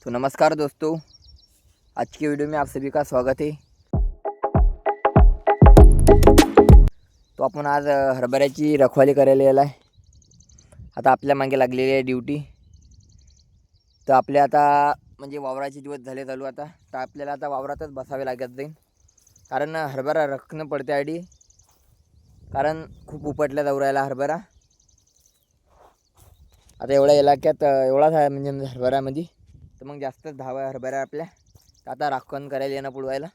तो नमस्कार दोस्तों, आज की वीडियो में आप सभी का स्वागत है। तो आपण आज हरभऱ्याची रखवाली करायला आला आहे। आता आपल्या मागे लागलेली आहे ड्यूटी। तर आपल्या आता म्हणजे वावराचे दिवस झाले चालू आता, तर आपल्याला आता वावरातच बसावे लागत जाईल, कारण हरभरा रखणं पडते आधी, कारण खूप उपटला जाऊ राहिला हरभरा। आता एवढ्या इलाक्यात एवढाच आहे म्हणजे हरभऱ्यामध्ये, तर मग जास्तच धावा हरभरा आपल्या। तर आता राखण करायला येणं पुढवायला,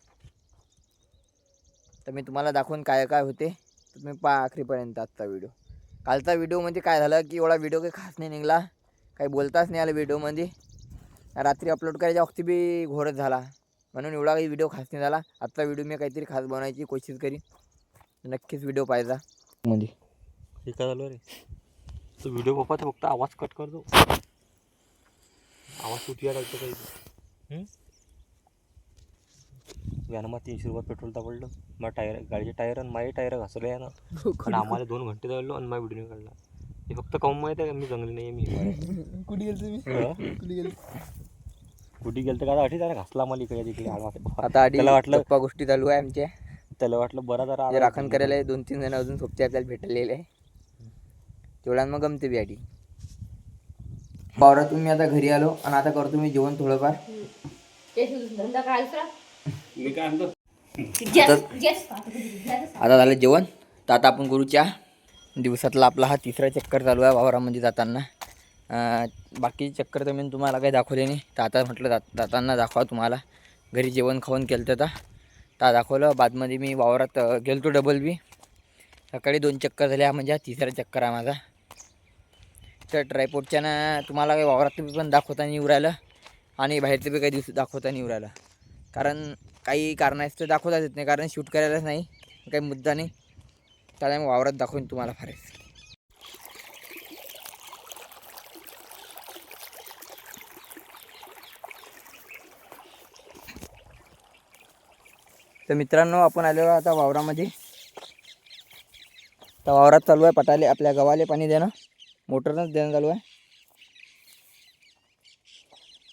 तर मी तुम्हाला दाखवून काय काय होते तुम्ही पहा आखरीपर्यंत आजचा व्हिडिओ। कालचा व्हिडिओमध्ये काय झालं की एवढा व्हिडिओ काही खास नाही निघाला, काही बोलताच नाही आलं व्हिडिओमध्ये। रात्री अपलोड करायच्या वक्ती बी घोरच झाला, म्हणून एवढा काही व्हिडिओ खास नाही झाला। आजचा व्हिडिओ मी काहीतरी खास बनवायची कोशिश करीन, नक्कीच व्हिडिओ पाहायचा। मध्ये हे काय झालं रे, तो व्हिडिओ बाप्पा तर फक्त आवाज कट कर दो, आवाज सुटिया लागतो काही। यानं 300 रुपये पेट्रोल पडलं, मग टायर गाडीचे टायर आणि माझे टायर घासले आहे ना, पण आम्हाला 2 घंटे जायलो आणि माझा व्हिडिओ काढला। हे फक्त काऊन माहिती आहे का, मी जंगली नाही मी कुठे गेलं तुम्ही? कुठे गेलं? कुठे गेलं तर का आठी त्याला घासला मला इकडे तिकडे आता आधी त्याला वाटलं गप्पा गोष्टी चालू आहे आमच्या, त्याला वाटलं बरं जरा राखण करायला 2-3 जण अजून सोबते आपल्याला भेटलेले आहे, तेवढ्या मग गमते बी आधी। वावरातून मी आता घरी आलो आणि आता करतो मी जेवण थोडंफार। आता झालं जेवण, तर आता आपण करू चहा। दिवसातला आपला हा तिसरा चक्कर चालू आहे वावरामध्ये जाताना। बाकी चक्कर तर मी तुम्हाला काही दाखवले नाही, तर आता म्हटलं जाताना दाखवा तुम्हाला। घरी जेवण खाऊन केलं तर दाखवलं। बादमध्ये मी वावरात गेलो डबल बी, सकाळी 2 चक्कर झाले, म्हणजे हा तिसरा चक्कर आहे माझा। तर ट्रायपॉडच्यानं तुम्हाला काही वावरात पण दाखवता नाही येऊ राहिलं आणि बाहेरचं बी काही दिवस दाखवता नाही येऊ राहिलं, कारण काही कारणास्तव दाखवताच येत नाही, कारण शूट करायलाच नाही, काही मुद्दा नाही। त्याला मग वावरात दाखवून तुम्हाला फारच। तर मित्रांनो, आपण आलेलो आता वावरामध्ये। तर वावरात चालू आहे पटाले आपल्या गव्हाले पाणी देणं, मोटरनंच देणं चालू आहे।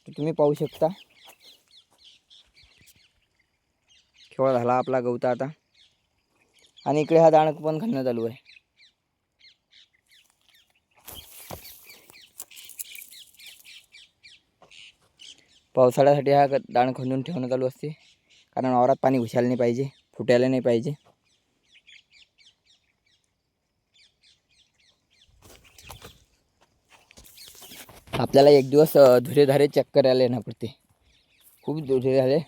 तर तुम्ही पाहू शकता केवढा झाला आपला गवता आता, आणि इकडे हा दाणक पण खाणं चालू आहे। पावसाळ्यासाठी हा दाण खणून ठेवणं चालू असते, कारण वावरात पाणी घुसायला नाही पाहिजे, फुटायला नाही पाहिजे। आपल्याला एक दिवस धुरेधारे चेक करायला येणं पडते, खूप धुरे झाले,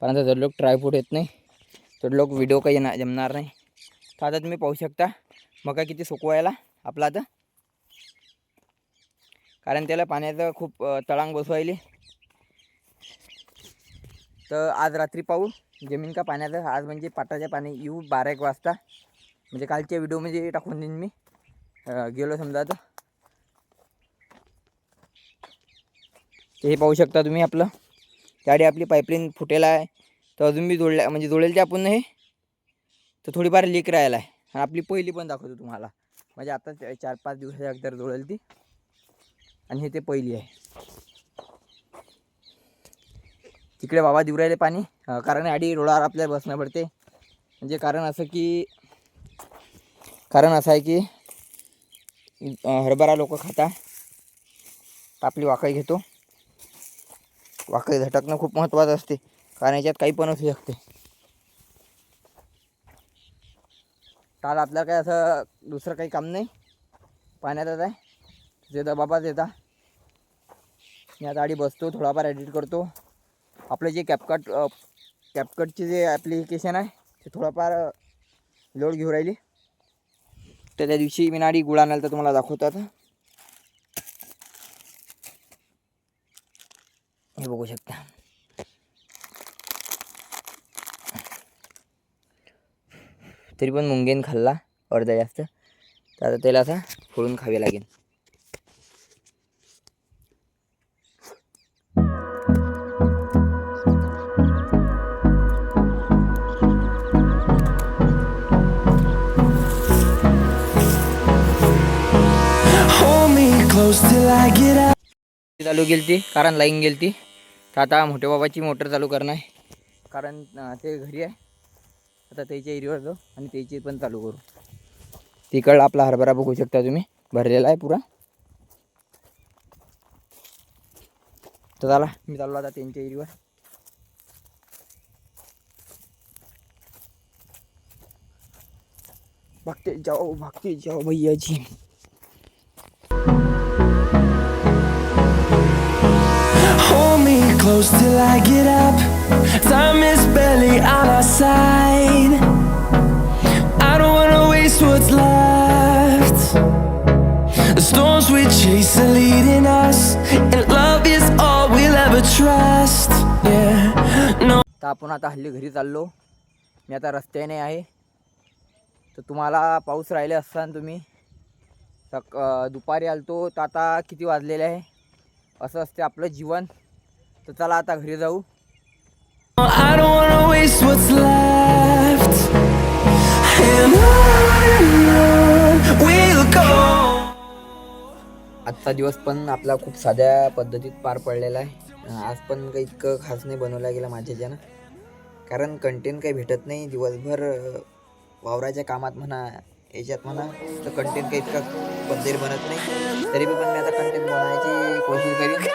पण आता जर लोक ट्रायपॉड येत नाही तर लोक व्हिडिओ काही जमणार नाही। तर आता तुम्ही पाहू शकता मका किती सुकवायला आपला आता, कारण त्याला पाण्याचं खूप तळांग बसवायली। तर आज रात्री पाहू जमीन का पाण्याचं, आज म्हणजे पाटाचे पाणी येऊ 12-1 वाजता, म्हणजे कालच्या व्हिडिओमध्ये टाकून देईन मी गेलो समजा। तर हे पाहू शकता तुम्ही आपलं, त्याआधी आपली पाईपलाईन फुटेला आहे, तर अजून बी जोडल्या म्हणजे जोडेल ते आपण हे, तर थोडीफार लीक राहायला आहे। आणि आपली पहिली पण दाखवतो तुम्हाला, म्हणजे आता 4-5 दिवसाच्या अगोदर जोडेल ती, आणि हे ते पहिली आहे। तिकडे बाबा देऊ राहिले पाणी, कारण आधी रोडावर आपल्याला बसणं पडते, म्हणजे कारण असं आहे की हरभरा लोक खाता, आपली वाकई घेतो। वाकई झटकणं खूप महत्त्वाचं असते, कारण याच्यात काही पण असू शकते। काल आपल्याला काय असं दुसरं काही काम नाही, पाण्यातच आहे, देता बाबा देता। मी आता आधी बसतो, थोडाफार एडिट करतो। आपलं जे कॅपकटचे जे ॲप्लिकेशन आहे ते थोडंफार लोड घेऊ राहिली, तर त्या दिवशी मी नाडी गुळ आणायला तर तुम्हाला दाखवतो। आता हे बघू शकता, तरी पण मुंगेन खाल्ला अर्धा जास्त, तर आता त्याला असा फोडून खावे लागेल। चालू गेलती कारण लाईन गेलती, तर आता मोठ्या बाबाची मोटर चालू करणार आहे, कारण ते घरी आहे. आता त्याच्या एरियावर जाऊ आणि त्याची पण चालू करू. तिकडला आपला हरभरा बघू शकता तुम्ही, भरलेला आहे पुरा. तर चला मी चाललो आता त्यांच्या एरियावर. भागते जाओ भैया जी. Hold me close till I get up. Time is barely on our side. I don't wanna waste what's left. The storms we chase are leading us, and love is all we'll ever trust. Yeah, no. तर आपण आता हल्ली घरी चाललो. मी आता रस्त्याने आहे. तर तुम्हाला पाऊस राहिले असताना तुम्ही दुपारी आलतो, तर आता किती वाजलेले आहे. असं असते आपलं जीवन. तर चला आता घरी जाऊ. I don't wanna waste what's left. And on we'll go. आजचा दिवस पण आपला खूप साध्या पद्धतीत पार पडलेला आहे. आज पण काही इतकं खास नाही बनवला गेला माझ्याच्यानं, कारण कंटेंट काही भेटत नाही दिवसभर. वावराच्या कामात म्हणा, याच्यात म्हणा, तर कंटेंट काही इतका पद्धतीने बनत नाही. तरी पण मी आता कंटेंट बनवायची कोशिश करीन.